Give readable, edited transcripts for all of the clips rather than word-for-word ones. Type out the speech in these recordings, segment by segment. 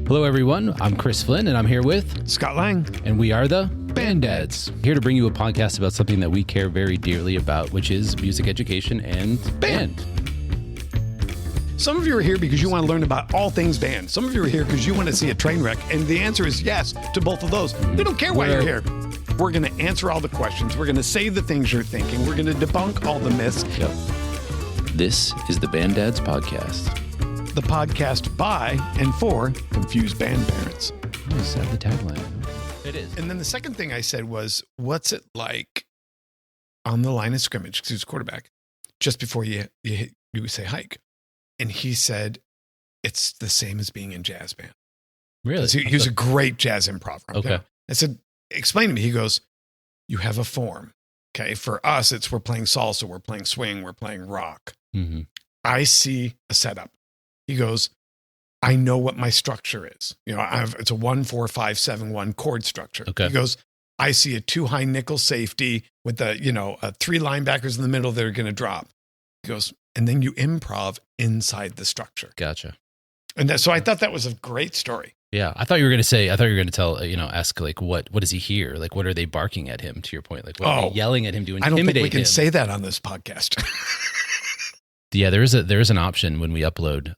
Hello, everyone. I'm Chris Flynn, and I'm here with Scott Lang. And we are the Band Dads, here to bring you a podcast about something that we care very dearly about, which is music education and band. Some of you are here because you want to learn about all things band. Some of you are here because you want to see a train wreck. And the answer is yes to both of those. We don't care why you're here. We're going to answer all the questions. We're going to say the things you're thinking. We're going to debunk all the myths. Yep. This is the Band Dads Podcast. The podcast by and for confused band parents. I said the tagline. It is. And then the second thing I said was, what's it like on the line of scrimmage, because he was quarterback, just before you say hike? And he said, it's the same as being in jazz band. Really? He was a great jazz improver. Okay. I said, explain to me. He goes, you have a form. Okay. For us, we're playing salsa, we're playing swing, we're playing rock. Mm-hmm. I see a setup. He goes, I know what my structure is. It's a 1-4-5-7-1 chord structure. Okay. He goes, I see a 2 high nickel safety with 3 linebackers in the middle that are going to drop. He goes, and then you improv inside the structure. Gotcha. And so I thought that was a great story. Yeah. I thought you were going to tell, ask like, what does he hear? Like, what are they barking at him, to your point? Like, what are they yelling at him to intimidate him? I don't think we can say that on this podcast. Yeah, there is an option when we upload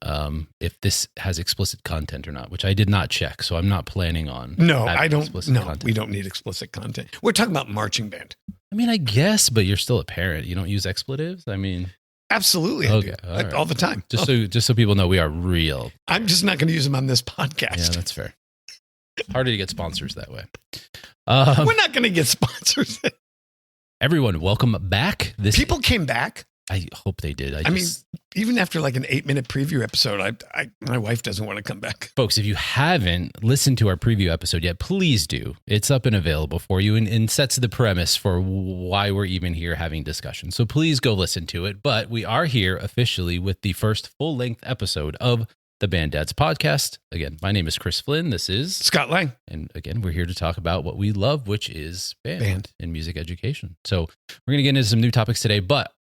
if this has explicit content or not, which I did not check, so I'm not planning on. No, I don't. No, content. we don't need explicit content. We're talking about marching band. I mean, I guess, but you're still a parent. You don't use expletives. I mean, absolutely, okay, I do. All the time. Just so people know, we are real. I'm just not going to use them on this podcast. Yeah, that's fair. It's harder to get sponsors that way. We're not going to get sponsors. Everyone, welcome back. People came back. I hope they did. I mean, even after like an 8-minute preview episode, my wife doesn't want to come back. Folks, if you haven't listened to our preview episode yet, please do. It's up and available for you and sets the premise for why we're even here having discussion. So please go listen to it. But we are here officially with the first full-length episode of the Band Dads Podcast. Again, my name is Chris Flynn. This is Scott Lang. And again, we're here to talk about what we love, which is band and music education. So we're going to get into some new topics today, but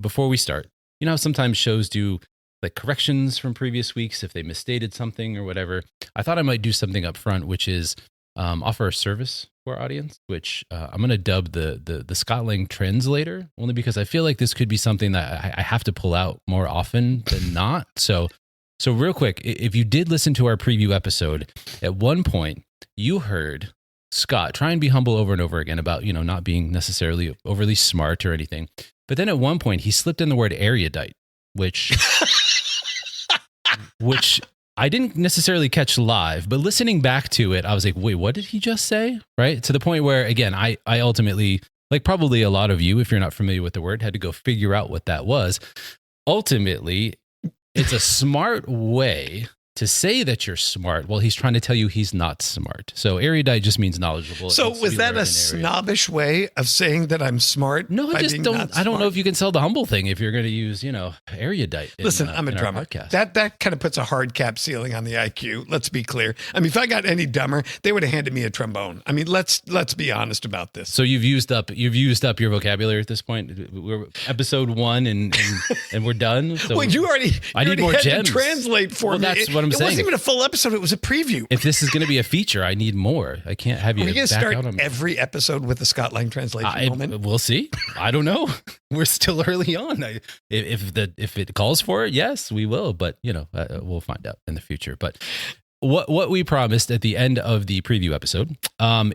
before we start, how sometimes shows do like corrections from previous weeks if they misstated something or whatever. I thought I might do something up front, which is offer a service to our audience, which I'm going to dub the Scott Lang translator, only because I feel like this could be something that I have to pull out more often than not. So real quick, if you did listen to our preview episode, at one point you heard Scott try and be humble over and over again about, not being necessarily overly smart or anything. But then at one point he slipped in the word erudite, which I didn't necessarily catch live, but listening back to it, I was like, wait, what did he just say? Right? To the point where, again, I ultimately, like probably a lot of you, if you're not familiar with the word, had to go figure out what that was. Ultimately, it's a smart way to say that you're smart while he's trying to tell you he's not smart. So erudite just means knowledgeable. So was that a snobbish way of saying that I'm smart? No, I just don't. I don't know if you can sell the humble thing if you're going to use, erudite. Listen, I'm a drummer. That kind of puts a hard cap ceiling on the IQ. Let's be clear. I mean, if I got any dumber, they would have handed me a trombone. I mean, let's be honest about this. So you've used up your vocabulary at this point. We're episode 1 and we're done. So well, I need more gems to translate for me. That's what I'm saying. It wasn't even a full episode. It was a preview. If this is going to be a fefeature, I need more. I can't have you back out on me. Are we going to start every episode with the Scott Lang translation moment? We'll see. I don't know. We're still early on. If it calls for it, yes, we will. But, we'll find out in the future. But what we promised at the end of the preview episode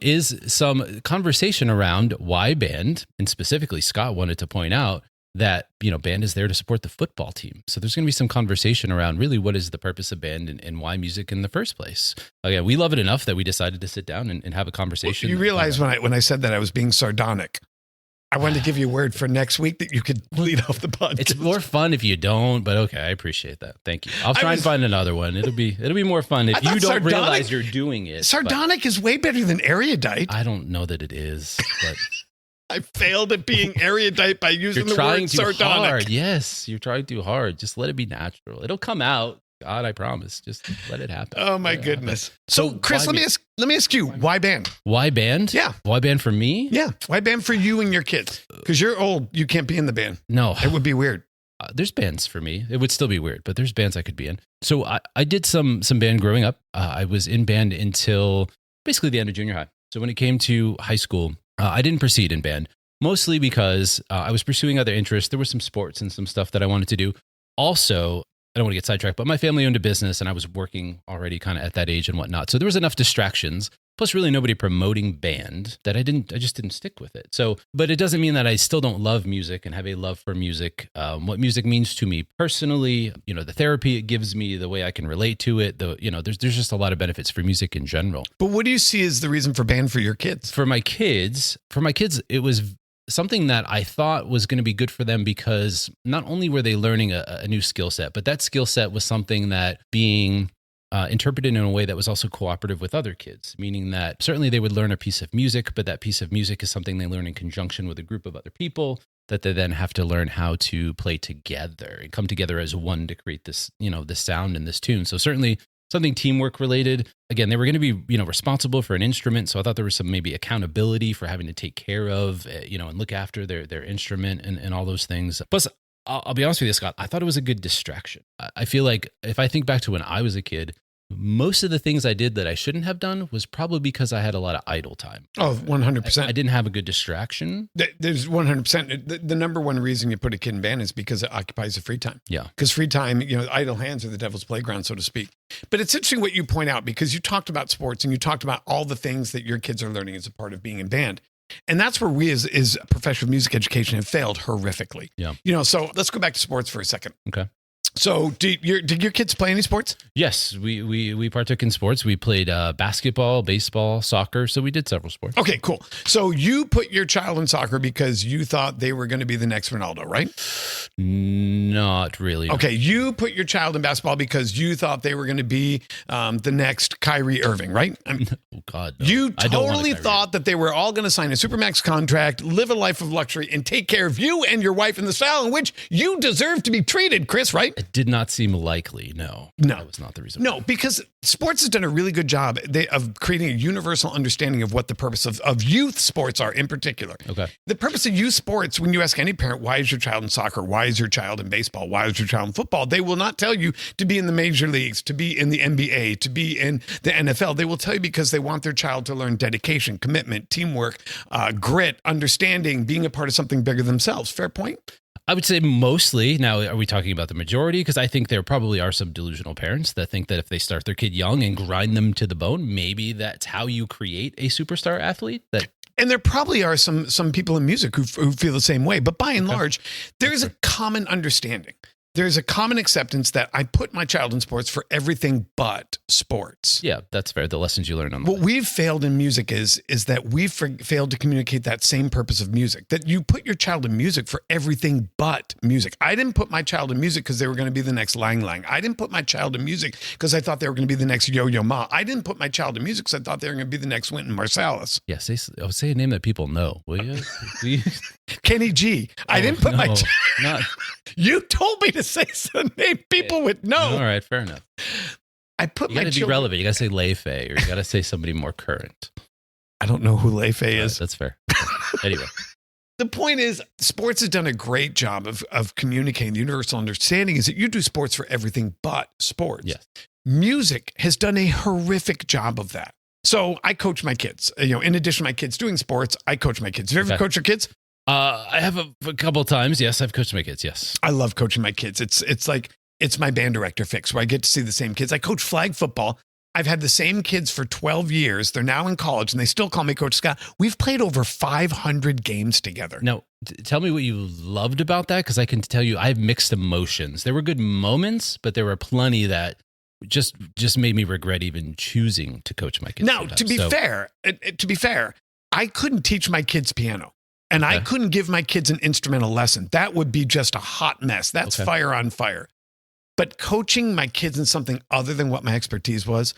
is some conversation around why band, and specifically Scott wanted to point out that, band is there to support the football team. So there's going to be some conversation around really what is the purpose of band and why music in the first place. Again, we love it enough that we decided to sit down and have a conversation. Well, you realize when I said that I was being sardonic. I wanted to give you a word for next week that you could lead off the podcast. It's more fun if you don't, but okay, I appreciate that. Thank you. I'll try and find another one. It'll be more fun if you don't realize you're doing it. Sardonic is way better than erudite. I don't know that it is, but I failed at being erudite by using the word sardonic. Hard. Yes, you're trying too hard. Just let it be natural. It'll come out. God, I promise. Just let it happen. Oh my goodness. So Chris, let me ask you, why band? Why band? Yeah. Why band for me? Yeah. Why band for you and your kids? Because you're old. You can't be in the band. No. It would be weird. there's bands for me. It would still be weird, but there's bands I could be in. So I did some band growing up. I was in band until basically the end of junior high. So when it came to high school, I didn't proceed in band, mostly because I was pursuing other interests. There were some sports and some stuff that I wanted to do. Also, I don't want to get sidetracked, but my family owned a business and I was working already kind of at that age and whatnot. So there was enough distractions, plus really nobody promoting band, that I just didn't stick with it. So, but it doesn't mean that I still don't love music and have a love for music. What music means to me personally, the therapy it gives me, the way I can relate to it, there's just a lot of benefits for music in general. But what do you see as the reason for band for your kids? For my kids, it was something that I thought was going to be good for them because not only were they learning a new skill set, but that skill set was something that being interpreted in a way that was also cooperative with other kids, meaning that certainly they would learn a piece of music, but that piece of music is something they learn in conjunction with a group of other people that they then have to learn how to play together and come together as one to create this, this sound and this tune. So certainly something teamwork related. Again, they were going to be, responsible for an instrument. So I thought there was some maybe accountability for having to take care of, and look after their instrument and all those things. Plus, I'll be honest with you, Scott, I thought it was a good distraction. I feel like if I think back to when I was a kid, most of the things I did that I shouldn't have done was probably because I had a lot of idle time. Oh, 100%. I didn't have a good distraction. There's 100%. The number one reason you put a kid in band is because it occupies the free time. Yeah. Because free time, idle hands are the devil's playground, so to speak. But it's interesting what you point out, because you talked about sports and you talked about all the things that your kids are learning as a part of being in band. And that's where we as professional music education have failed horrifically. Yeah. So let's go back to sports for a second. Okay. So did your kids play any sports? Yes, we partook in sports. We played basketball, baseball, soccer. So we did several sports. Okay, cool. So you put your child in soccer because you thought they were going to be the next Ronaldo, right? Not really. Okay, you put your child in basketball because you thought they were going to be the next Kyrie Irving, right? Oh, God. No. You totally thought that they were all going to sign a Supermax contract, live a life of luxury, and take care of you and your wife in the style in which you deserve to be treated, Chris, right? It did not seem likely. No. That was not the reason. No, because sports has done a really good job of creating a universal understanding of what the purpose of youth sports are in particular. Okay. The purpose of youth sports, when you ask any parent, why is your child in soccer? Why is your child in baseball? Why is your child in football? They will not tell you to be in the major leagues, to be in the NBA, to be in the NFL. They will tell you because they want their child to learn dedication, commitment, teamwork, grit, understanding, being a part of something bigger themselves. Fair point? I would say mostly. Now, are we talking about the majority? Because I think there probably are some delusional parents that think that if they start their kid young and grind them to the bone, maybe that's how you create a superstar athlete. And there probably are some people in music who feel the same way. But by and large, there's a common understanding. There's a common acceptance that I put my child in sports for everything but sports. Yeah, that's fair. The lessons you learn on the What we've failed in music is that we've failed to communicate that same purpose of music, that you put your child in music for everything but music. I didn't put my child in music because they were going to be the next Lang Lang. I didn't put my child in music because I thought they were going to be the next Yo-Yo Ma. I didn't put my child in music because I thought they were going to be the next Wynton Marsalis. Yeah, say a name that people know, will you? Kenny G. I didn't put my child. You told me to say some name people would know. All right, fair enough. I put you got to be relevant. You got to say Lei Fei, or you got to say somebody more current. I don't know who Lei Fei is. That's fair. Anyway. The point is, sports has done a great job of communicating. The universal understanding is that you do sports for everything but sports. Yes. Music has done a horrific job of that. So I coach my kids. In addition to my kids doing sports, I coach my kids. Have you ever coached your kids? I have a couple of times. Yes, I've coached my kids. Yes. I love coaching my kids. It's like, it's my band director fix where I get to see the same kids. I coach flag football. I've had the same kids for 12 years. They're now in college and they still call me Coach Scott. We've played over 500 games together. Now, tell me what you loved about that, because I can tell you I have mixed emotions. There were good moments, but there were plenty that just made me regret even choosing to coach my kids. Now, to be fair, I couldn't teach my kids piano. And I couldn't give my kids an instrumental lesson. That would be just a hot mess. That's fire on fire. But coaching my kids in something other than what my expertise was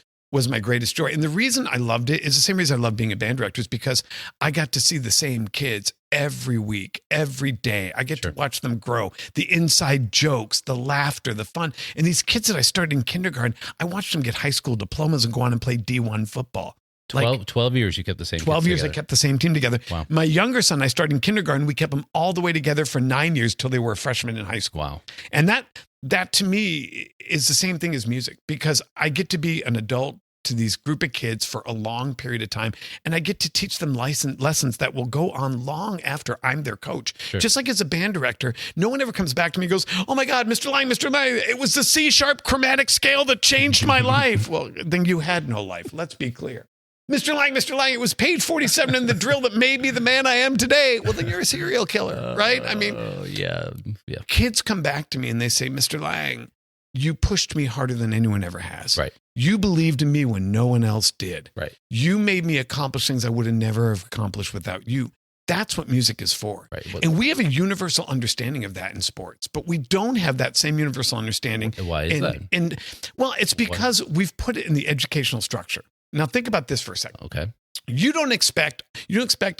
my greatest joy. And the reason I loved it is the same reason I love being a band director, is because I got to see the same kids every week, every day. I get to watch them grow, the inside jokes, the laughter, the fun. And these kids that I started in kindergarten, I watched them get high school diplomas and go on and play D1 football. 12 years you kept the same 12 years together. I kept the same team together. Wow. My younger son, I started in kindergarten. We kept them all the way together for 9 years till they were freshmen in high school. Wow. And that to me is the same thing as music, because I get to be an adult to these group of kids for a long period of time. And I get to teach them lessons that will go on long after I'm their coach. Sure. Just like as a band director, no one ever comes back to me and goes, oh my God, Mr. Lang, it was the C-sharp chromatic scale that changed my life. Well, then you had no life. Let's be clear. Mr. Lang, it was page 47 in the drill that made me the man I am today. Well, then you're a serial killer, right? I mean, yeah. Kids come back to me and they say, Mr. Lang, you pushed me harder than anyone ever has. Right. You believed in me when no one else did. Right. You made me accomplish things I would have never have accomplished without you. That's what music is for. Right. And we have a universal understanding of that in sports, but we don't have that same universal understanding. Why is that? And well, it's because we've put it in the educational structure. Now think about this for a second. Okay. You don't expect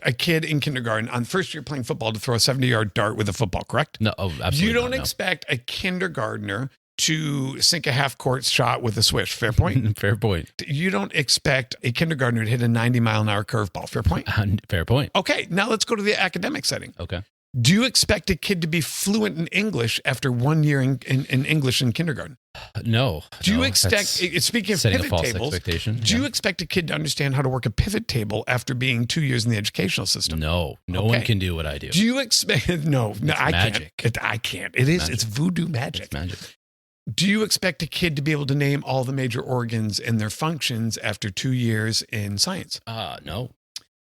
a kid in kindergarten on first year playing football to throw a 70-yard dart with a football, correct? No, absolutely. You don't not, expect a kindergartner to sink a half-court shot with a swish. Fair point? Fair point. You don't expect a kindergartner to hit a 90-mile-an-hour curveball. Fair point? Fair point. Okay, now let's go to the academic setting. Okay. Do you expect a kid to be fluent in English after 1 year in English in kindergarten? No. Do you expect, speaking of pivot tables, do you expect a kid to understand how to work a pivot table after being 2 years in the educational system? No one can do what I do. Do you expect, no, I magic. can't. I can't. It is, magic. It's voodoo magic. It's magic. Do you expect a kid to be able to name all the major organs and their functions after 2 years in science? No.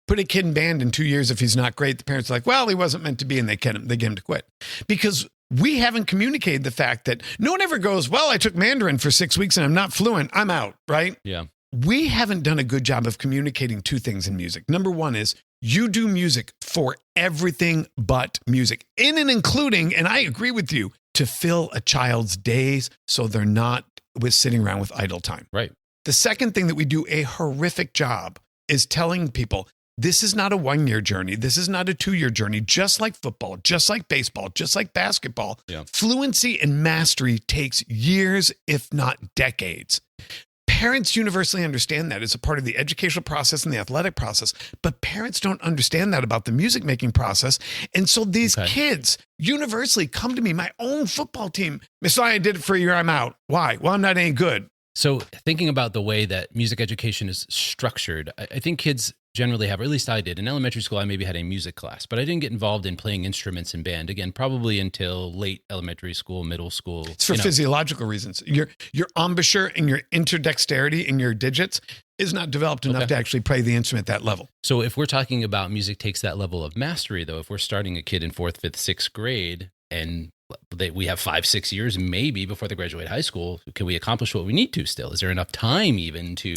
Put a kid in band in 2 years. If he's not great, the parents are like, well, he wasn't meant to be. And they get him to quit, because we haven't communicated the fact that no one ever goes, well, I took Mandarin for 6 weeks and I'm not fluent. I'm out. Right. Yeah. We haven't done a good job of communicating two things in music. Number one is you do music for everything but music, in and including, and I agree with you, to fill a child's days so they're not sitting around with idle time. Right. The second thing that we do a horrific job is telling people, this is not a 1 year journey. This is not a 2 year journey. Just like football, just like baseball, just like basketball, fluency and mastery takes years, if not decades. Parents universally understand that as a part of the educational process and the athletic process, but parents don't understand that about the music making process. And so these kids universally come to me, my own football team, Miss I did it for a year, I'm out. Why? Well, I'm not any good. So thinking about the way that music education is structured, I think kids generally have, or at least I did. In elementary school, I maybe had a music class, but I didn't get involved in playing instruments in band. Again, probably until late elementary school, middle school. It's for physiological reasons. Your embouchure and your interdexterity in your digits is not developed enough to actually play the instrument at that level. So if we're talking about music takes that level of mastery, though, if we're starting a kid in 4th, 5th, 6th grade, and we have 5-6 years maybe before they graduate high school, can we accomplish what we need to still? Is there enough time even to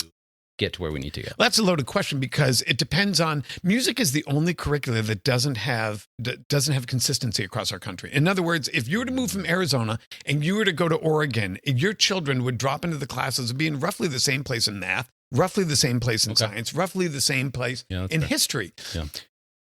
get to where we need to go? That's a loaded question, because it depends on, music is the only curricula that doesn't have consistency across our country. In other words, if you were to move from Arizona and you were to go to Oregon, your children would drop into the classes and be in roughly the same place in math, roughly the same place in science, roughly the same place in history. Yeah.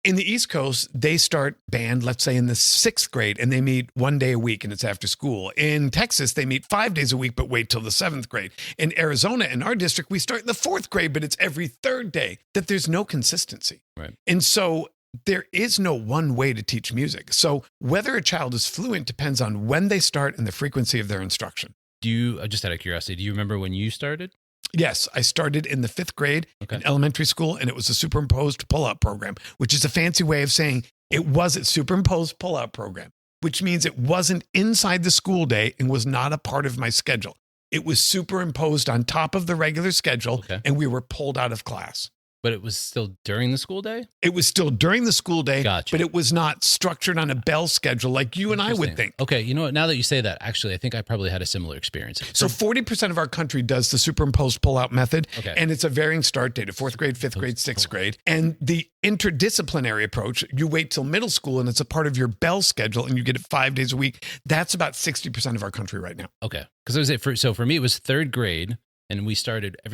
In the East Coast, they start band, let's say in the 6th grade, and they meet 1 day a week and it's after school. In Texas, they meet 5 days a week, but wait till the 7th grade. In Arizona, in our district, we start in the 4th grade, but it's every 3rd day. That there's no consistency. Right. And so there is no one way to teach music. So whether a child is fluent depends on when they start and the frequency of their instruction. Do you, just out of curiosity, do you remember when you started? Yes, I started in the 5th grade in elementary school, and it was a superimposed pull-out program, which is a fancy way of saying it was a superimposed pull-out program, which means it wasn't inside the school day and was not a part of my schedule. It was superimposed on top of the regular schedule, and we were pulled out of class. But it was still during the school day? It was still during the school day, Gotcha. But it was not structured on a bell schedule like you and I would think. Okay, you know what? Now that you say that, actually, I think I probably had a similar experience. So 40% of our country does the superimposed pull-out method, and it's a varying start date of 4th grade, 5th grade, 6th grade. And the interdisciplinary approach, you wait till middle school, and it's a part of your bell schedule, and you get it 5 days a week. That's about 60% of our country right now. Okay, because for me, it was 3rd grade. And I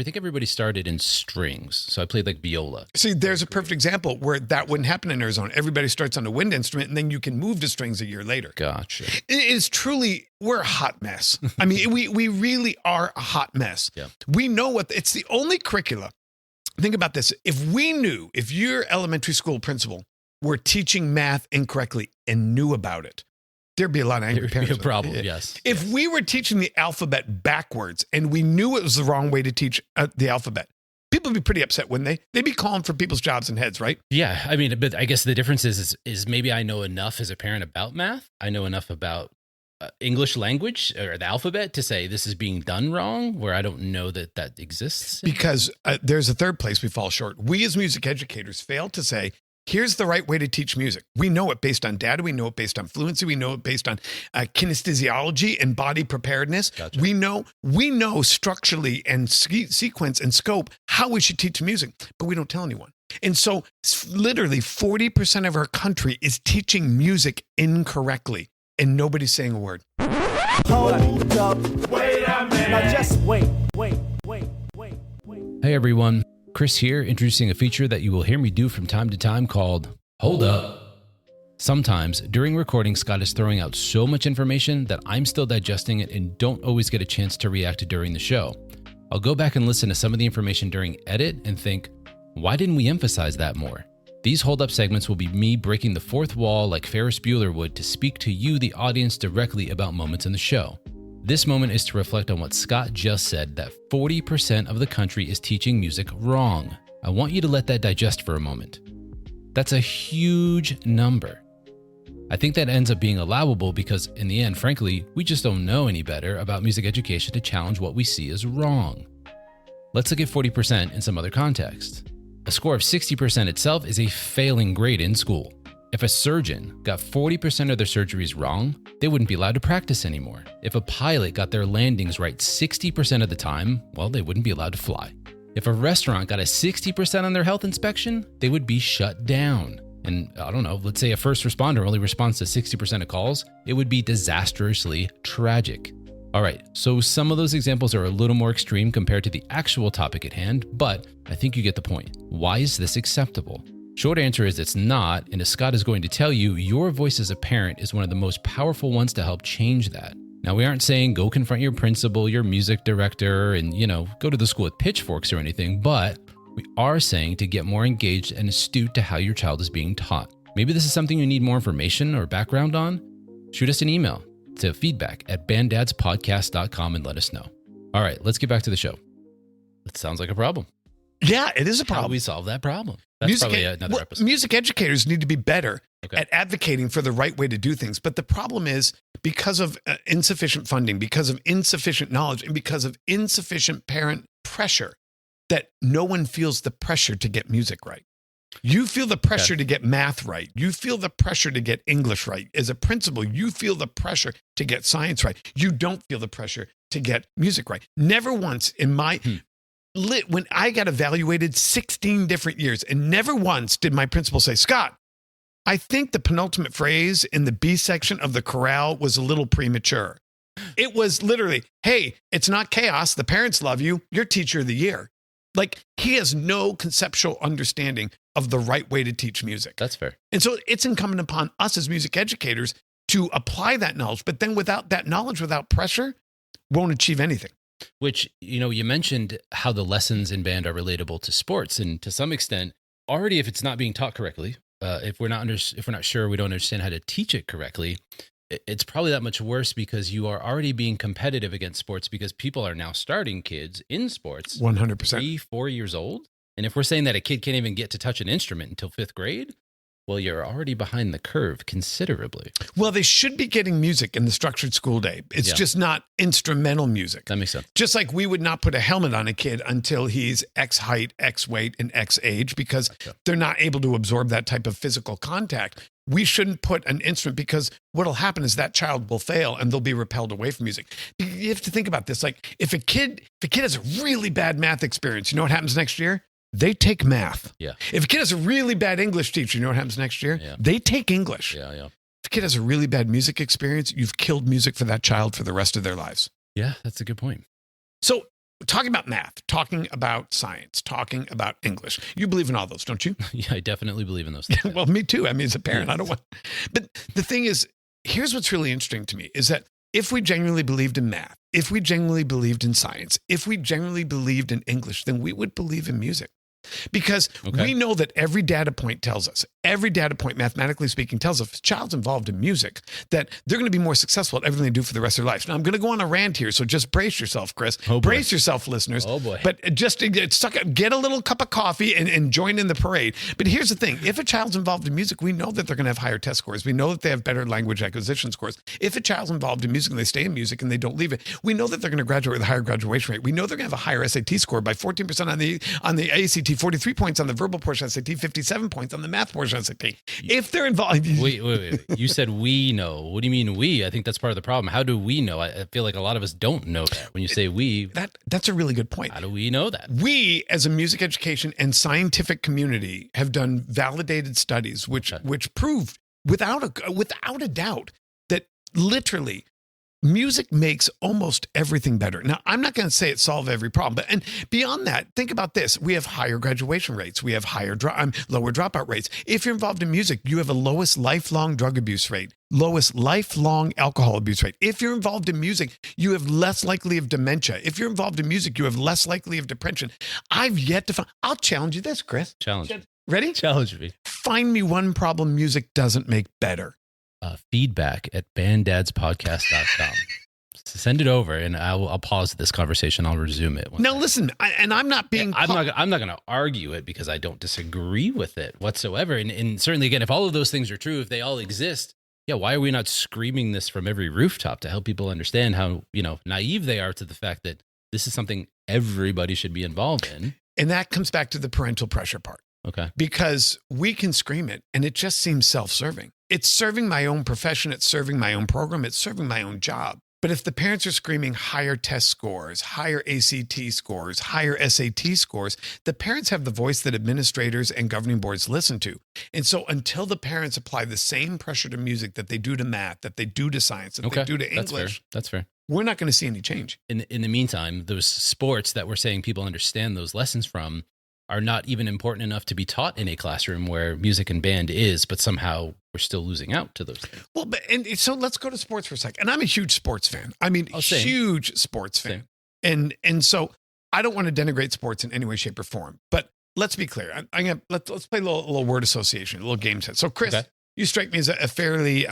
think everybody started in strings. So I played like viola. See, there's a perfect example where that wouldn't happen in Arizona. Everybody starts on a wind instrument, and then you can move to strings a year later. Gotcha. It is truly, we're a hot mess. I mean, we really are a hot mess. Yeah. We know it's the only curricula Think about this. If your elementary school principal were teaching math incorrectly and knew about it, there'd be a lot of angry parents. There'd be a problem, yes. If we were teaching the alphabet backwards and we knew it was the wrong way to teach the alphabet, people would be pretty upset, wouldn't they? They'd be calling for people's jobs and heads, right? Yeah. I mean, but I guess the difference is maybe I know enough as a parent about math. I know enough about English language or the alphabet to say this is being done wrong, where I don't know that exists. Because there's a third place we fall short. We as music educators fail to say, here's the right way to teach music. We know it based on data. We know it based on fluency. We know it based on kinesthesiology and body preparedness. Gotcha. We know structurally and sequence and scope how we should teach music, but we don't tell anyone. And so literally 40% of our country is teaching music incorrectly, and nobody's saying a word. Hold up. Wait a minute. Now just wait. Hey everyone, Chris here, introducing a feature that you will hear me do from time to time called Hold Up. Sometimes during recording, Scott is throwing out so much information that I'm still digesting it and don't always get a chance to react during the show. I'll go back and listen to some of the information during edit and think, why didn't we emphasize that more? These hold-up segments will be me breaking the fourth wall like Ferris Bueller would to speak to you, the audience, directly about moments in the show. This moment is to reflect on what Scott just said, that 40% of the country is teaching music wrong. I want you to let that digest for a moment. That's a huge number. I think that ends up being allowable because in the end, frankly, we just don't know any better about music education to challenge what we see as wrong. Let's look at 40% in some other context. A score of 60% itself is a failing grade in school. If a surgeon got 40% of their surgeries wrong, they wouldn't be allowed to practice anymore. If a pilot got their landings right 60% of the time, well, they wouldn't be allowed to fly. If a restaurant got a 60% on their health inspection, they would be shut down. And I don't know, let's say a first responder only responds to 60% of calls, it would be disastrously tragic. All right, so some of those examples are a little more extreme compared to the actual topic at hand, but I think you get the point. Why is this acceptable? Short answer is it's not, and as Scott is going to tell you, your voice as a parent is one of the most powerful ones to help change that. Now, we aren't saying go confront your principal, your music director, and, go to the school with pitchforks or anything, but we are saying to get more engaged and astute to how your child is being taught. Maybe this is something you need more information or background on. Shoot us an email to feedback@banddadspodcast.com and let us know. All right, let's get back to the show. That sounds like a problem. Yeah, it is a problem. How do we solve that problem? That's probably another episode. Music educators need to be better at advocating for the right way to do things. But the problem is because of insufficient funding, because of insufficient knowledge, and because of insufficient parent pressure, that no one feels the pressure to get music right. You feel the pressure to get math right. You feel the pressure to get English right. As a principal, you feel the pressure to get science right. You don't feel the pressure to get music right. Never once in my... when I got evaluated 16 different years, and never once did my principal say, Scott, I think the penultimate phrase in the B section of the chorale was a little premature. It was literally, hey, it's not chaos. The parents love you. You're teacher of the year. Like, he has no conceptual understanding of the right way to teach music. That's fair. And so it's incumbent upon us as music educators to apply that knowledge. But then without that knowledge, without pressure, won't achieve anything. Which, you mentioned how the lessons in band are relatable to sports. And to some extent, already if it's not being taught correctly, if we're not sure, we don't understand how to teach it correctly, it's probably that much worse because you are already being competitive against sports because people are now starting kids in sports 100%. 3-4 years old. And if we're saying that a kid can't even get to touch an instrument until 5th grade, well, you're already behind the curve considerably. Well, they should be getting music in the structured school day. It's just not instrumental music. That makes sense. Just like we would not put a helmet on a kid until he's X height, X weight, and X age because they're not able to absorb that type of physical contact. We shouldn't put an instrument because what'll happen is that child will fail and they'll be repelled away from music. You have to think about this. Like if a kid has a really bad math experience, you know what happens next year? They take math. Yeah. If a kid has a really bad English teacher, you know what happens next year? Yeah. They take English. Yeah. If a kid has a really bad music experience, you've killed music for that child for the rest of their lives. Yeah, that's a good point. So talking about math, talking about science, talking about English. You believe in all those, don't you? Yeah, I definitely believe in those things. Well, me too. I mean, as a parent, I don't want... But the thing is, here's what's really interesting to me is that if we genuinely believed in math, if we genuinely believed in science, if we genuinely believed in English, then we would believe in music. Because we know that every data point tells us, every data point, mathematically speaking, tells us if a child's involved in music, that they're going to be more successful at everything they do for the rest of their life. Now, I'm going to go on a rant here, so just brace yourself, Chris. Brace yourself, listeners. Oh, boy. But just get a little cup of coffee and join in the parade. But here's the thing. If a child's involved in music, we know that they're going to have higher test scores. We know that they have better language acquisition scores. If a child's involved in music and they stay in music and they don't leave it, we know that they're going to graduate with a higher graduation rate. We know they're going to have a higher SAT score by 14% on the ACT, 43 points on the verbal portion of SAT, 57 points on the math portion of SAT. If they're involved... Wait. You said we know. What do you mean we? I think that's part of the problem. How do we know? I feel like a lot of us don't know that. When you say we... That's a really good point. How do we know that? We, as a music education and scientific community, have done validated studies which prove without a doubt that literally music makes almost everything better. Now, I'm not going to say it solves every problem, and beyond that, think about this. We have higher graduation rates. We have lower dropout rates. If you're involved in music, you have a lowest lifelong drug abuse rate, lowest lifelong alcohol abuse rate. If you're involved in music, you have less likely of dementia. If you're involved in music, you have less likely of depression. I've yet to find... I'll challenge you this, Chris. Challenge. Ready? Challenge me. Find me one problem music doesn't make better. Feedback at banddadspodcast.com. Send it over, and I'll pause this conversation. I'll resume it. Now, listen, I'm not being... I'm not going to argue it because I don't disagree with it whatsoever. And certainly, again, if all of those things are true, if they all exist, why are we not screaming this from every rooftop to help people understand how, naive they are to the fact that this is something everybody should be involved in? And that comes back to the parental pressure part. Okay. Because we can scream it, and it just seems self-serving. It's serving my own profession. It's serving my own program. It's serving my own job. But if the parents are screaming higher test scores, higher ACT scores, higher SAT scores, the parents have the voice that administrators and governing boards listen to. And so until the parents apply the same pressure to music that they do to math, that they do to science, that they do to English, that's fair. We're not going to see any change. In the meantime, those sports that we're saying people understand those lessons from are not even important enough to be taught in a classroom where music and band is, but somehow we're still losing out to those things. Well, so let's go to sports for a second. And I'm a huge sports fan. I mean, huge sports fan. And so I don't want to denigrate sports in any way, shape, or form. But let's be clear. Let's play a little word association, a little game set. So, Chris, you strike me as a fairly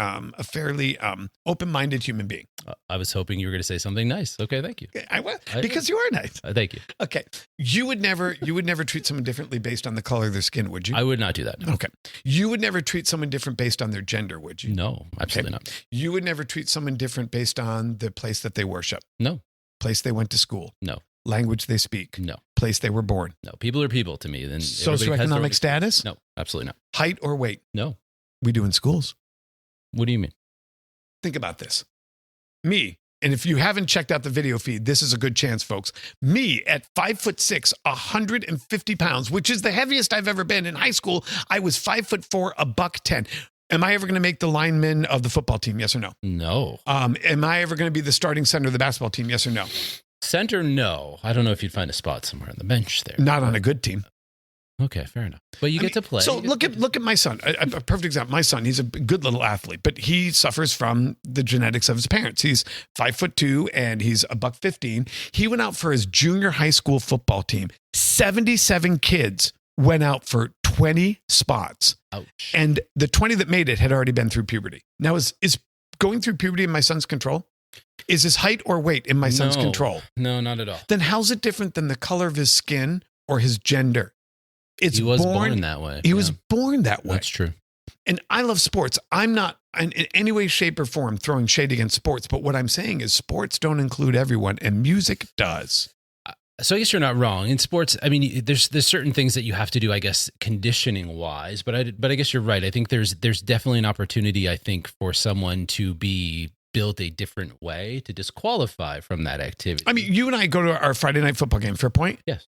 open-minded human being. I was hoping you were going to say something nice. Okay, thank you. Because you are nice. Thank you. Okay, you would never treat someone differently based on the color of their skin, would you? I would not do that. No. Okay, you would never treat someone different based on their gender, would you? No, absolutely not. You would never treat someone different based on the place that they worship. No. Place they went to school. No. Language they speak. No. Place they were born. No. People are people to me. Then socioeconomic status. No, absolutely not. Height or weight. No. We do in schools. What do you mean? Think about this. Me, and if you haven't checked out the video feed, this is a good chance, folks. Me at 5'6", 150 pounds, which is the heaviest I've ever been. In high school, I was 5'4", $110. Am I ever going to make the lineman of the football team? Yes or no? No. Am I ever going to be the starting center of the basketball team? Yes or no? Center, no. I don't know if you'd find a spot somewhere on the bench there. Not on a good team. Okay, fair enough. But you get to play. So look at my son. A perfect example. My son, he's a good little athlete, but he suffers from the genetics of his parents. He's 5'2" and he's $115. He went out for his junior high school football team. 77 kids went out for 20 spots. Ouch. And the 20 that made it had already been through puberty. Now, is going through puberty in my son's control? Is his height or weight in my son's control? No, not at all. Then how's it different than the color of his skin or his gender? He was born that way. He was born that way. That's true. And I love sports. I'm not in any way, shape, or form throwing shade against sports. But what I'm saying is sports don't include everyone, and music does. So I guess you're not wrong. In sports, I mean, there's certain things that you have to do, I guess, conditioning wise. But I guess you're right. I think there's definitely an opportunity, I think, for someone to be built a different way to disqualify from that activity. I mean, you and I go to our Friday night football game. Fair point? Yes.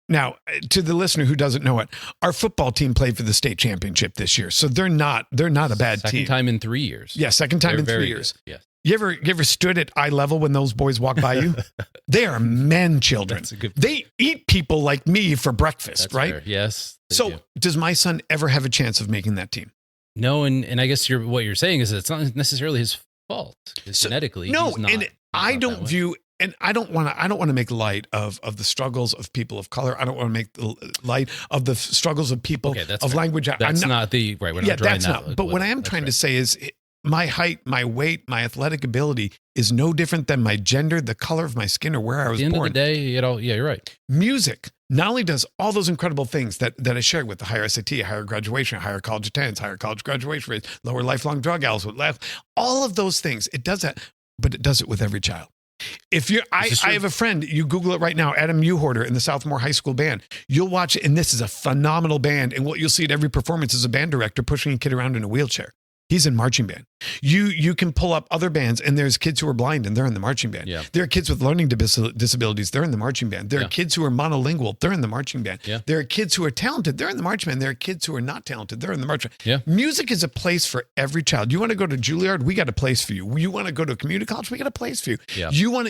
Now, to the listener who doesn't know it, our football team played for the state championship this year, so they're not a bad team. Second time in 3 years. Yeah, second time in 3 years. Yes. You ever stood at eye level when those boys walk by you? They are men children. That's a good point. They eat people like me for breakfast, That's right? fair. Yes. So does my son ever have a chance of making that team? No, and I guess what you're saying is that it's not necessarily his fault. Genetically, no, he's not, and I don't view And I don't want to make light of the struggles of people of color. I don't want to make light of the struggles of people of language. That's not the right. We're not drawing that. But what I am trying to say is my height, my weight, my athletic ability is no different than my gender, the color of my skin, or where I was born. At the end of the day, you're right. Music not only does all those incredible things that I shared with the higher SAT, higher graduation, higher college attendance, higher college graduation rates, lower lifelong drug use, all of those things, it does that, but it does it with every child. If you're, I have a friend, you Google it right now, Adam Mewhorter in the Southmore High School Band. You'll watch it, and this is a phenomenal band. And what you'll see at every performance is a band director pushing a kid around in a wheelchair. He's in marching band. You can pull up other bands, and there's kids who are blind, and they're in the marching band. Yeah. There are kids with learning disabilities. They're in the marching band. There are kids who are monolingual. They're in the marching band. Yeah. There are kids who are talented. They're in the marching band. There are kids who are not talented. They're in the marching band. Yeah. Music is a place for every child. You want to go to Juilliard? We got a place for you. You want to go to a community college? We got a place for you. Yeah. You want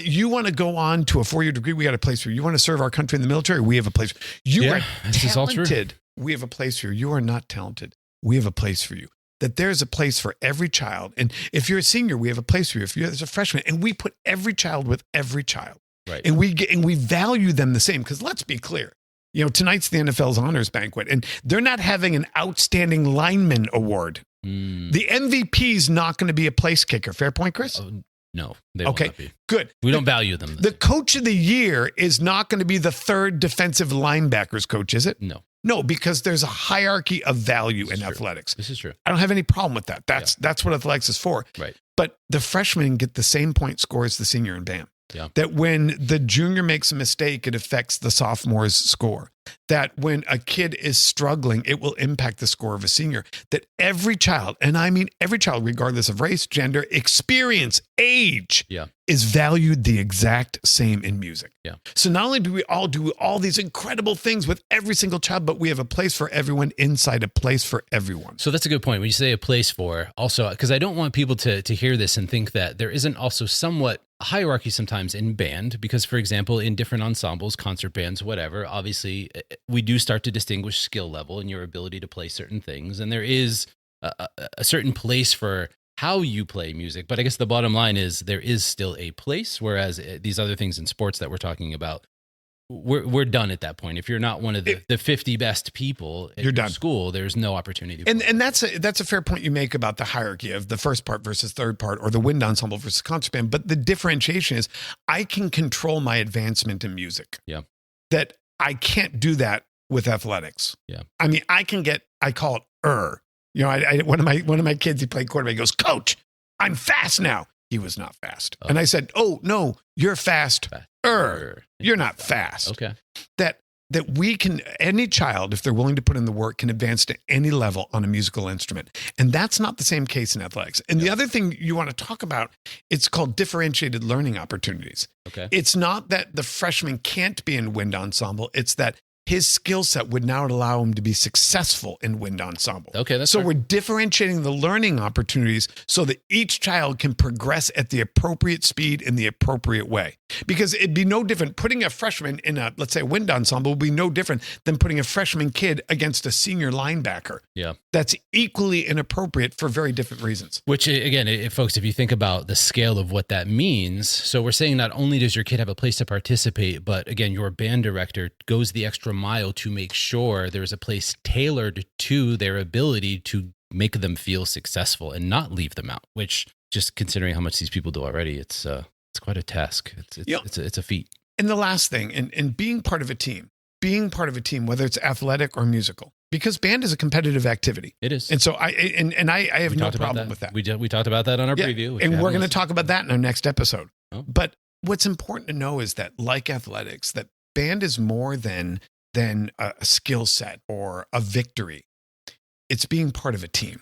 to go on to a 4-year degree? We got a place for you. You want to serve our country in the military? We have a place for you. You are talented. We have a place for you. You are not talented. We have a place for you. That there's a place for every child. And if you're a senior, we have a place for you. If you're a freshman, and we put every child with every child. Right. And we value them the same. Because let's be clear, tonight's the NFL's honors banquet, and they're not having an outstanding lineman award. The MVP is not going to be a place kicker. Fair point, Chris? No, they will not be. Good. We don't value them. The coach of the year is not going to be the third defensive linebackers coach, is it? No, because there's a hierarchy of value in athletics. This is true. I don't have any problem with that. That's what athletics is for. Right. But the freshmen get the same point score as the senior in band. Yeah. That when the junior makes a mistake, it affects the sophomore's score. That when a kid is struggling, it will impact the score of a senior. That every child, and I mean every child, regardless of race, gender, experience, age, is valued the exact same in music. Yeah. So not only do we all do all these incredible things with every single child, but we have a place for everyone inside a place for everyone. So that's a good point. When you say a place for, also, because I don't want people to hear this and think that there isn't also somewhat a hierarchy sometimes in band, because, for example, in different ensembles, concert bands, whatever, obviously we do start to distinguish skill level and your ability to play certain things. And there is a certain place for how you play music. But I guess the bottom line is there is still a place, whereas these other things in sports that we're talking about, we're done at that point. If you're not one of the 50 best people at your school, there's no opportunity. And that's a fair point you make about the hierarchy of the first part versus third part, or the wind ensemble versus concert band. But the differentiation is I can control my advancement in music. Yeah. That I can't do that with athletics. Yeah. I mean, I call it one of my kids, he played quarterback. He goes, "Coach, I'm fast now." He was not fast. And I said, "Oh no, you're fast. You're not fast." Okay. That we can, any child, if they're willing to put in the work, can advance to any level on a musical instrument. And that's not the same case in athletics. And the other thing you want to talk about, it's called differentiated learning opportunities. Okay. It's not that the freshman can't be in wind ensemble. It's that his skill set would now allow him to be successful in wind ensemble. Okay, that's so fair. We're differentiating the learning opportunities so that each child can progress at the appropriate speed in the appropriate way. Because it'd be no different. Putting a freshman in let's say, a wind ensemble would be no different than putting a freshman kid against a senior linebacker. Yeah. That's equally inappropriate for very different reasons. Which, again, folks, if you think about the scale of what that means, so we're saying not only does your kid have a place to participate, but again, your band director goes the extra mile to make sure there's a place tailored to their ability to make them feel successful and not leave them out, which, just considering how much these people do already, it's quite a task. It's a feat. And the last thing, and being part of a team, whether it's athletic or musical, because band is a competitive activity. It is. And so I have no problem with that. We talked about that on our preview. And we're going to talk about that in our next episode. Oh. But what's important to know is that, like athletics, that band is more than a skill set or a victory. It's being part of a team.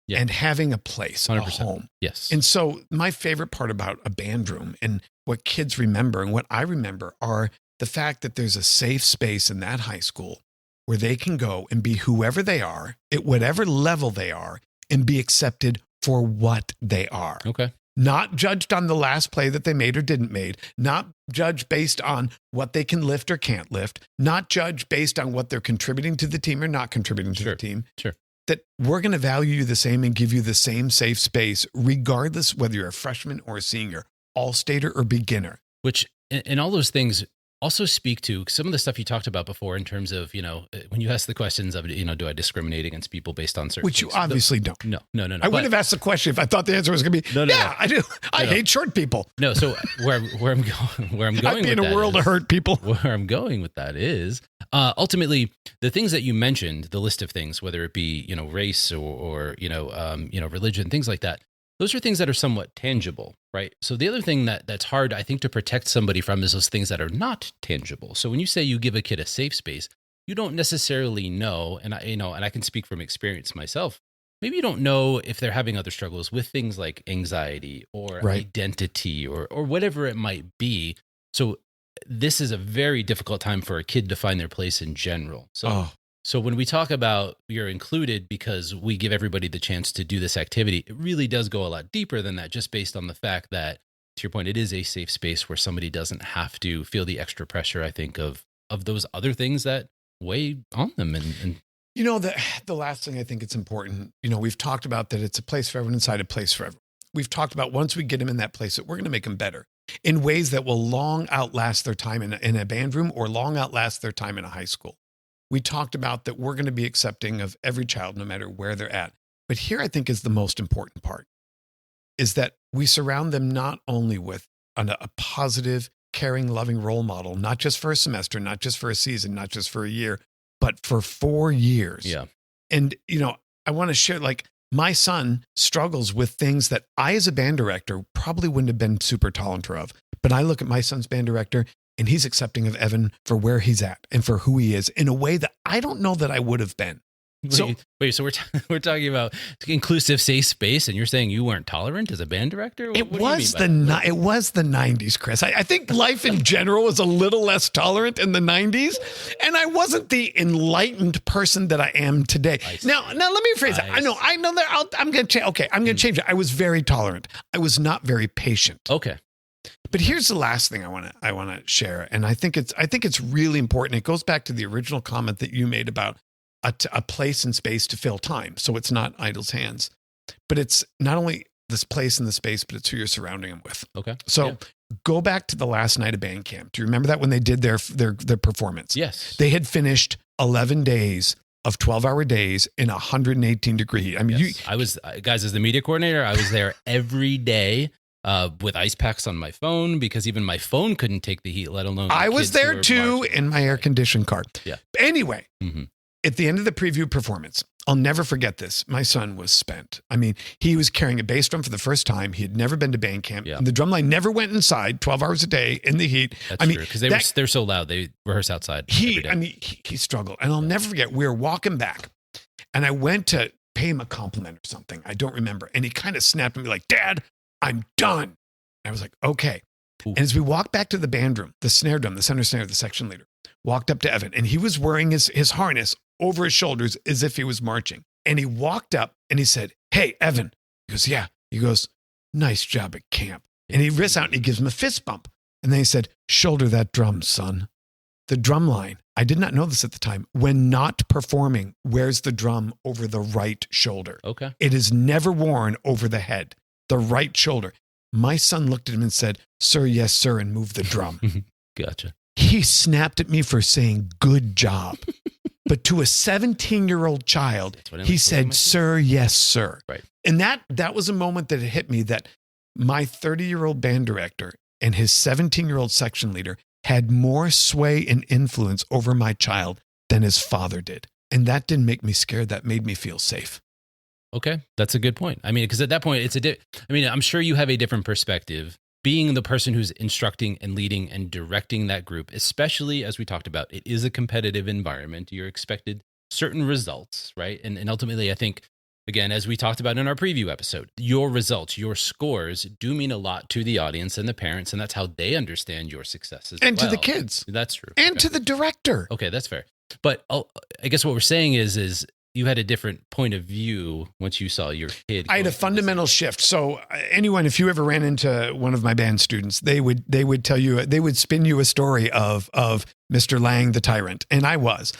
Yeah. And having a place, 100%. A home. Yes. And so my favorite part about a band room and what kids remember and what I remember are the fact that there's a safe space in that high school where they can go and be whoever they are at whatever level they are and be accepted for what they are. Okay. Not judged on the last play that they made or didn't made, not judged based on what they can lift or can't lift, not judged based on what they're contributing to the team or not contributing to the team. Sure. That we're going to value you the same and give you the same safe space, regardless whether you're a freshman or a senior, all-stater or beginner. which and all those things also speak to some of the stuff you talked about before in terms of, when you ask the questions of, do I discriminate against people based on certain Which things? you obviously don't. No. I wouldn't have asked the question if I thought the answer was going to be, yeah, I do. I hate short people. No, so where I'm going I'd be in a world of hurt people. Where I'm going with that is ultimately the things that you mentioned, the list of things, whether it be, race or religion, things like that. Those are things that are somewhat tangible, right? So the other thing that's hard, I think, to protect somebody from is those things that are not tangible. So when you say you give a kid a safe space, you don't necessarily know, and I can speak from experience myself. Maybe you don't know if they're having other struggles with things like anxiety or identity or whatever it might be. So this is a very difficult time for a kid to find their place in general. So when we talk about you're included because we give everybody the chance to do this activity, it really does go a lot deeper than that, just based on the fact that, to your point, it is a safe space where somebody doesn't have to feel the extra pressure, I think, of those other things that weigh on them. And the last thing I think it's important, we've talked about that it's a place for everyone inside, a place for everyone. We've talked about once we get them in that place, that we're going to make them better in ways that will long outlast their time in a band room or long outlast their time in a high school. We talked about that we're going to be accepting of every child, no matter where they're at. But here I think is the most important part, is that we surround them not only with a positive, caring, loving role model, not just for a semester, not just for a season, not just for a year, but for 4 years. Yeah. And, I want to share, my son struggles with things that I, as a band director, probably wouldn't have been super tolerant of. But I look at my son's band director, and he's accepting of Evan for where he's at and for who he is in a way that I don't know that I would have been. So we're talking about inclusive, safe space, and you're saying you weren't tolerant as a band director? It was the 90s, Chris. I think life in general was a little less tolerant in the 90s, and I wasn't the enlightened person that I am today. Now let me rephrase that. I know that I'm going to change. Okay, I'm going to change it. I was very tolerant. I was not very patient. Okay. But here's the last thing I want to share, and I think it's really important. It goes back to the original comment that you made about a place and space to fill time. So it's not idle's hands, but it's not only this place and the space, but it's who you're surrounding them with. Okay. So go back to the last night of band camp. Do you remember that when they did their performance? Yes. They had finished 11 days of 12-hour days in 118 degree heat. I mean, yes. I was, guys, as the media coordinator, I was there every day with ice packs on my phone because even my phone couldn't take the heat, let alone I was there too in my air-conditioned car. Yeah. Anyway, at the end of the preview performance, I'll never forget this. My son was spent. I mean, he was carrying a bass drum for the first time. He had never been to band camp. Yeah. And the drumline never went inside 12 hours a day in the heat. That's true, because they're so loud. They rehearse outside. He struggled. And I'll never forget, we were walking back, and I went to pay him a compliment or something. I don't remember. And he kind of snapped at me like, "Dad, I'm done." And I was like, okay. Ooh. And as we walked back to the band room, the snare drum, the center snare, the section leader, walked up to Evan, and he was wearing his harness over his shoulders as if he was marching. And he walked up and he said, "Hey, Evan." He goes, "Yeah." He goes, "Nice job at camp." And he wrists out and he gives him a fist bump. And then he said, "Shoulder that drum, son." The drum line, I did not know this at the time, when not performing, wears the drum over the right shoulder. Okay. It is never worn over the head, the right shoulder. My son looked at him and said, "Sir, yes, sir," and moved the drum. Gotcha. He snapped at me for saying, "Good job." But to a 17-year-old child, he said, "Sir, yes, sir." Right. And that was a moment that it hit me that my 30-year-old band director and his 17-year-old section leader had more sway and influence over my child than his father did. And that didn't make me scared. That made me feel safe. Okay. That's a good point. I mean, because at that point, I'm sure you have a different perspective being the person who's instructing and leading and directing that group, especially as we talked about, it is a competitive environment. You're expected certain results, right? And ultimately, I think, again, as we talked about in our preview episode, your results, your scores do mean a lot to the audience and the parents, and that's how they understand your successes. And to the kids. That's true. And to the director. Okay, that's fair. But I guess what we're saying is you had a different point of view once you saw your kid. I had a fundamental shift. So anyone, if you ever ran into one of my band students, they would tell you, they would spin you a story of Mr. Lang, the tyrant. And I was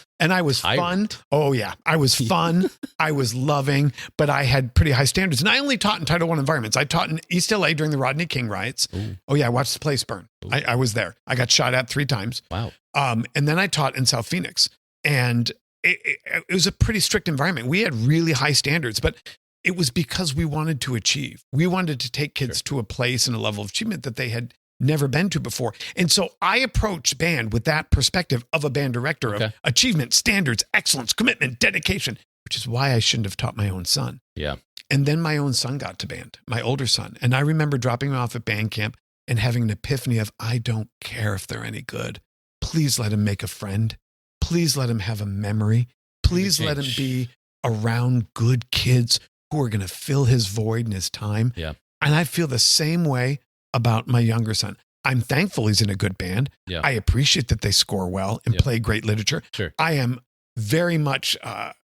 fun. Oh yeah. I was fun. I was loving, but I had pretty high standards. And I only taught in Title I environments. I taught in East LA during the Rodney King riots. Ooh. Oh yeah. I watched the place burn. I was there. I got shot at 3 times. Wow. And then I taught in South Phoenix, and it was a pretty strict environment. We had really high standards, but it was because we wanted to achieve. We wanted to take kids to a place and a level of achievement that they had never been to before. And so I approached band with that perspective of a band director of achievement, standards, excellence, commitment, dedication, which is why I shouldn't have taught my own son. Yeah. And then my own son got to band, my older son. And I remember dropping him off at band camp and having an epiphany of, I don't care if they're any good. Please let him make a friend. Please let him have a memory. Please let him be around good kids who are going to fill his void in his time. Yeah. And I feel the same way about my younger son. I'm thankful he's in a good band. Yeah. I appreciate that they score well and play great literature. Sure. I am very much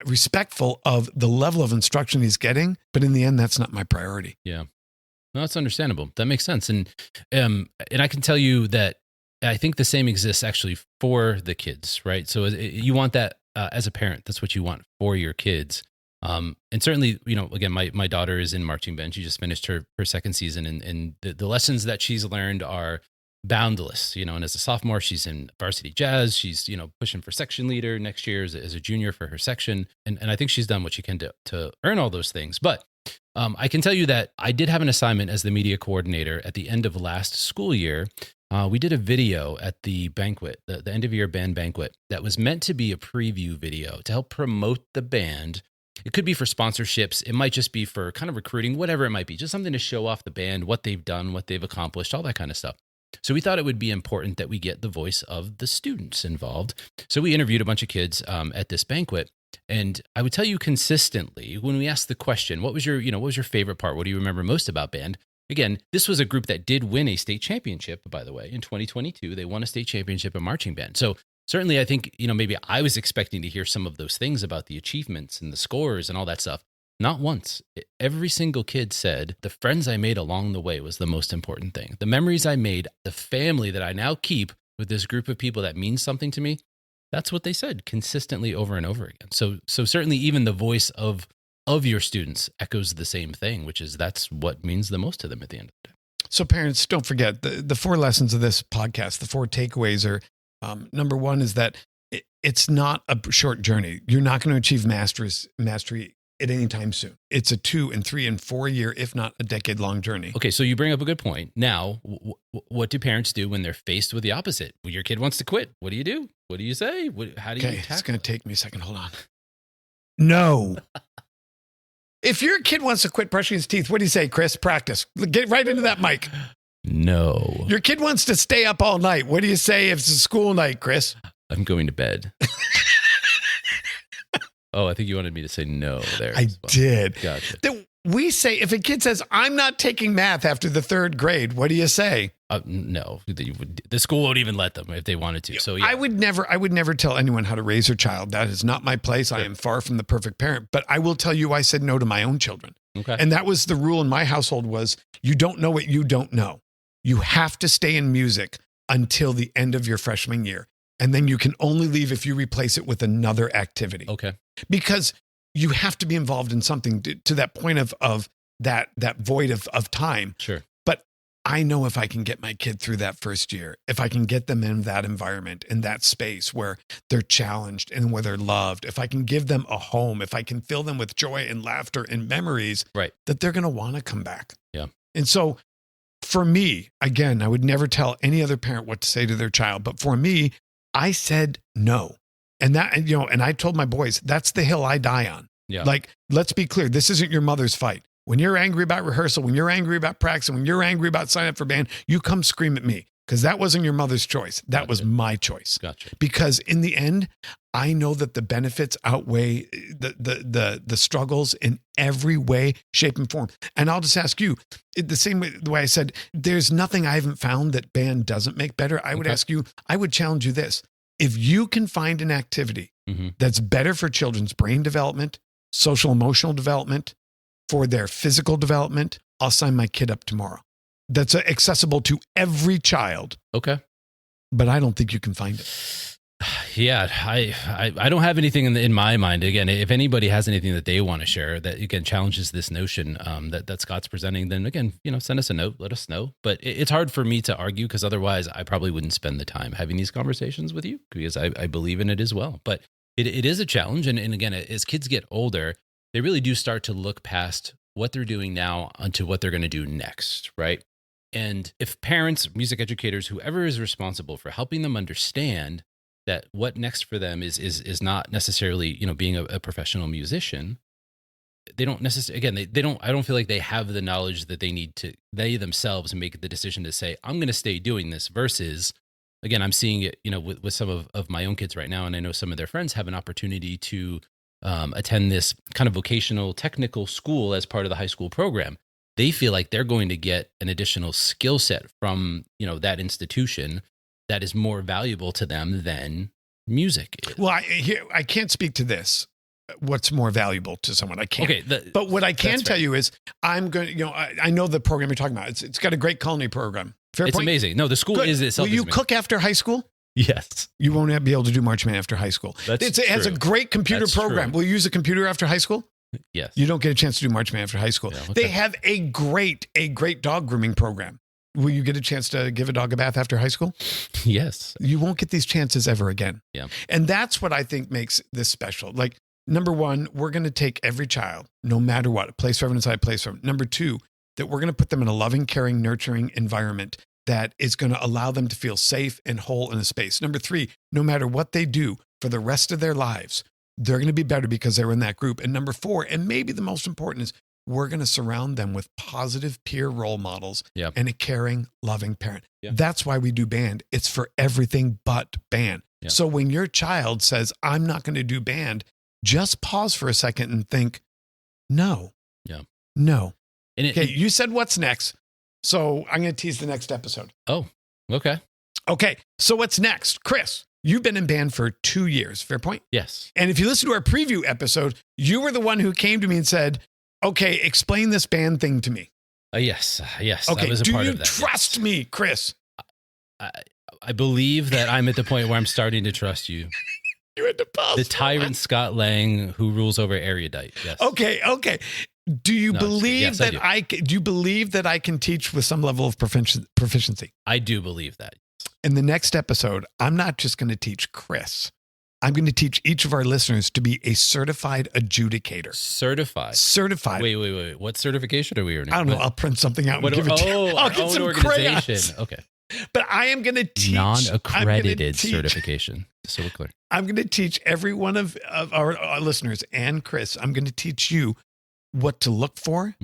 respectful of the level of instruction he's getting, but in the end, that's not my priority. Yeah. No, that's understandable. That makes sense. And I can tell you that I think the same exists actually for the kids, right? So you want that as a parent. That's what you want for your kids. And certainly, again, my daughter is in marching band. She just finished her second season, and the lessons that she's learned are boundless, and as a sophomore, she's in varsity jazz. She's, pushing for section leader next year as a junior for her section. And I think she's done what she can to earn all those things. But I can tell you that I did have an assignment as the media coordinator at the end of last school year. We did a video at the banquet, the end of year band banquet, that was meant to be a preview video to help promote the band. It could be for sponsorships. It might just be for kind of recruiting, whatever it might be, just something to show off the band, what they've done, what they've accomplished, all that kind of stuff. So we thought it would be important that we get the voice of the students involved. So we interviewed a bunch of kids at this banquet. And I would tell you consistently, when we asked the question, what was your favorite part? What do you remember most about band? Again, this was a group that did win a state championship, by the way, in 2022. They won a state championship in marching band. So certainly I think, maybe I was expecting to hear some of those things about the achievements and the scores and all that stuff. Not once. Every single kid said the friends I made along the way was the most important thing. The memories I made, the family that I now keep with this group of people that means something to me. That's what they said consistently over and over again. So certainly even the voice of your students echoes the same thing, which is that's what means the most to them at the end of the day. So parents, don't forget the 4 lessons of this podcast. The 4 takeaways are, number 1 is that it's not a short journey. You're not going to achieve mastery at any time soon. It's a 2 and 3 and 4 year, if not a decade long journey. Okay. So you bring up a good point. Now, what do parents do when they're faced with the opposite? When your kid wants to quit, what do you do? What do you say? How do you tackle? It's going to take me a second. Hold on. No. If your kid wants to quit brushing his teeth, what do you say, Chris? Practice. Get right into that mic. No. Your kid wants to stay up all night. What do you say if it's a school night, Chris? I'm going to bed. Oh, I think you wanted me to say no there. I did. Gotcha. We say, if a kid says, I'm not taking math after the 3rd grade, what do you say? No, the school won't even let them if they wanted to. So yeah. I would never tell anyone how to raise their child. That is not my place. Sure. I am far from the perfect parent, but I will tell you, I said no to my own children. Okay. And that was the rule in my household was you don't know what you don't know. You have to stay in music until the end of your freshman year. And then you can only leave if you replace it with another activity. Okay. Because you have to be involved in something to that point of that void of time. Sure. But I know if I can get my kid through that first year, if I can get them in that environment, in that space where they're challenged and where they're loved, if I can give them a home, if I can fill them with joy and laughter and memories, right, that they're going to want to come back. Yeah. And so for me, again, I would never tell any other parent what to say to their child. But for me, I said no. And I told my boys, that's the hill I die on. Yeah. Like, let's be clear. This isn't your mother's fight. When you're angry about rehearsal, when you're angry about practice, when you're angry about signing up for band, you come scream at me because that wasn't your mother's choice. That was my choice. Gotcha. Because in the end, I know that the benefits outweigh the struggles in every way, shape, and form. And I'll just ask you, the same way, the way I said, there's nothing I haven't found that band doesn't make better. I would ask you, I would challenge you this. If you can find an activity that's better for children's brain development, social emotional development, for their physical development, I'll sign my kid up tomorrow. That's accessible to every child. Okay. But I don't think you can find it. Yeah, I don't have anything in my mind. Again, if anybody has anything that they want to share that again challenges this notion that Scott's presenting, then again, send us a note, let us know. But it's hard for me to argue because otherwise I probably wouldn't spend the time having these conversations with you because I believe in it as well. But it is a challenge, and again, as kids get older, they really do start to look past what they're doing now onto what they're going to do next, right? And if parents, music educators, whoever is responsible for helping them understand that what next for them is not necessarily, being a professional musician, they don't necessarily, again, I don't feel like they have the knowledge that they need to, they themselves make the decision to say, I'm going to stay doing this versus, again, I'm seeing it, with some of my own kids right now. And I know some of their friends have an opportunity to attend this kind of vocational technical school as part of the high school program. They feel like they're going to get an additional skill set from, that institution that is more valuable to them than music is. Well, I can't speak to this. What's more valuable to someone? I can't. Okay, but what I can tell you is I'm going to, I know the program you're talking about. It's got a great culinary program. Fair it's point? Amazing. No, the school is itself. Will you cook after high school? Yes. You won't be able to do Marchman after high school. It has a great computer program. Will you use a computer after high school? Yes. You don't get a chance to do Marchman after high school. Yeah, okay. They have a great dog grooming program. Will you get a chance to give a dog a bath after high school? Yes. You won't get these chances ever again. Yeah. And that's what I think makes this special. Like, number one, we're going to take every child, no matter what, a place for everyone inside, place for everyone. Number two, that we're going to put them in a loving, caring, nurturing environment that is going to allow them to feel safe and whole in a space. Number three, no matter what they do for the rest of their lives, they're going to be better because they're in that group. And number four, and maybe the most important, is we're going to surround them with positive peer role models and a caring, loving parent. Yep. That's why we do band. It's for everything but band. Yep. So when your child says, I'm not going to do band, just pause for a second and think, no. Okay, you said what's next. So I'm going to tease the next episode. Oh, okay. Okay, so what's next? Chris, you've been in band for 2 years, fair point? Yes. And if you listen to our preview episode, you were the one who came to me and said, okay, explain this band thing to me. Yes. Okay, I was a part of that. Do you trust me, Chris? I believe that I'm at the point where I'm starting to trust you. You're at the pause. The tyrant Scott Lang who rules over erudite. Yes. Okay. Do you believe that do you believe that I can teach with some level of proficiency? I do believe that. In the next episode, I'm not just going to teach Chris. I'm going to teach each of our listeners to be a certified adjudicator. Certified. Wait. What certification are we earning? I don't know. I'll print something out and give it to you. I'll get some organization. Crayons. Okay. But I am going to teach non-accredited certification. So we're clear. I'm going to teach every one of our listeners and Chris. I'm going to teach you what to look for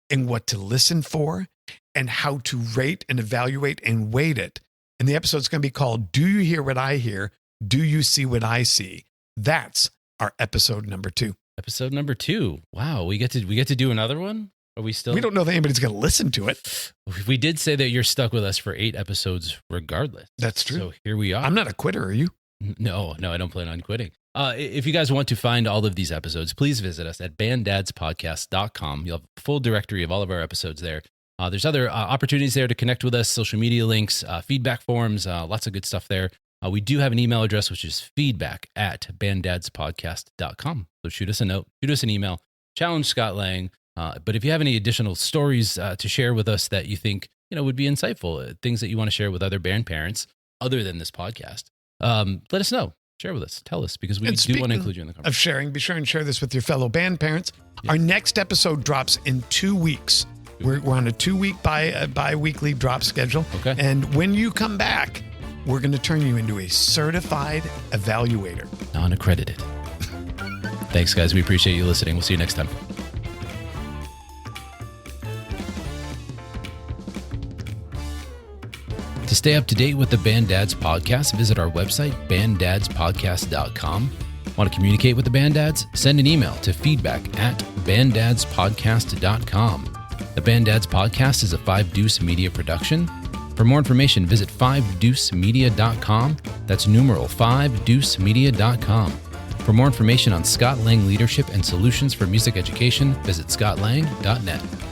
and what to listen for and how to rate and evaluate and weight it. And the episode's going to be called, Do You Hear What I Hear? Do You See What I See? That's our episode number 2. Episode number 2. Wow. We get to do another one? Are we still? We don't know that anybody's going to listen to it. We did say that you're stuck with us for 8 episodes regardless. That's true. So here we are. I'm not a quitter, are you? No, I don't plan on quitting. If you guys want to find all of these episodes, please visit us at banddadspodcast.com. You'll have a full directory of all of our episodes there. There's other opportunities there to connect with us, social media links, feedback forms, lots of good stuff there. We do have an email address, which is feedback@banddadspodcast.com. So shoot us a note, shoot us an email, challenge Scott Lang. But if you have any additional stories to share with us that you think would be insightful, things that you want to share with other band parents other than this podcast, let us know. Share with us. Tell us, because we do want to include you in the conversation. Of sharing, be sure and share this with your fellow band parents. Yes. Our next episode drops in 2 weeks. We're on a 2-week bi-weekly drop schedule. Okay. And when you come back, we're going to turn you into a certified evaluator. Non-accredited. Thanks, guys. We appreciate you listening. We'll see you next time. To stay up to date with the Band Dads podcast, visit our website, banddadspodcast.com. Want to communicate with the Band Dads? Send an email to feedback@banddadspodcast.com. The Band Dads podcast is a 5 Deuce Media production. For more information, visit 5deucemedia.com. That's numeral 5deucemedia.com. For more information on Scott Lang leadership and solutions for music education, visit scottlang.net.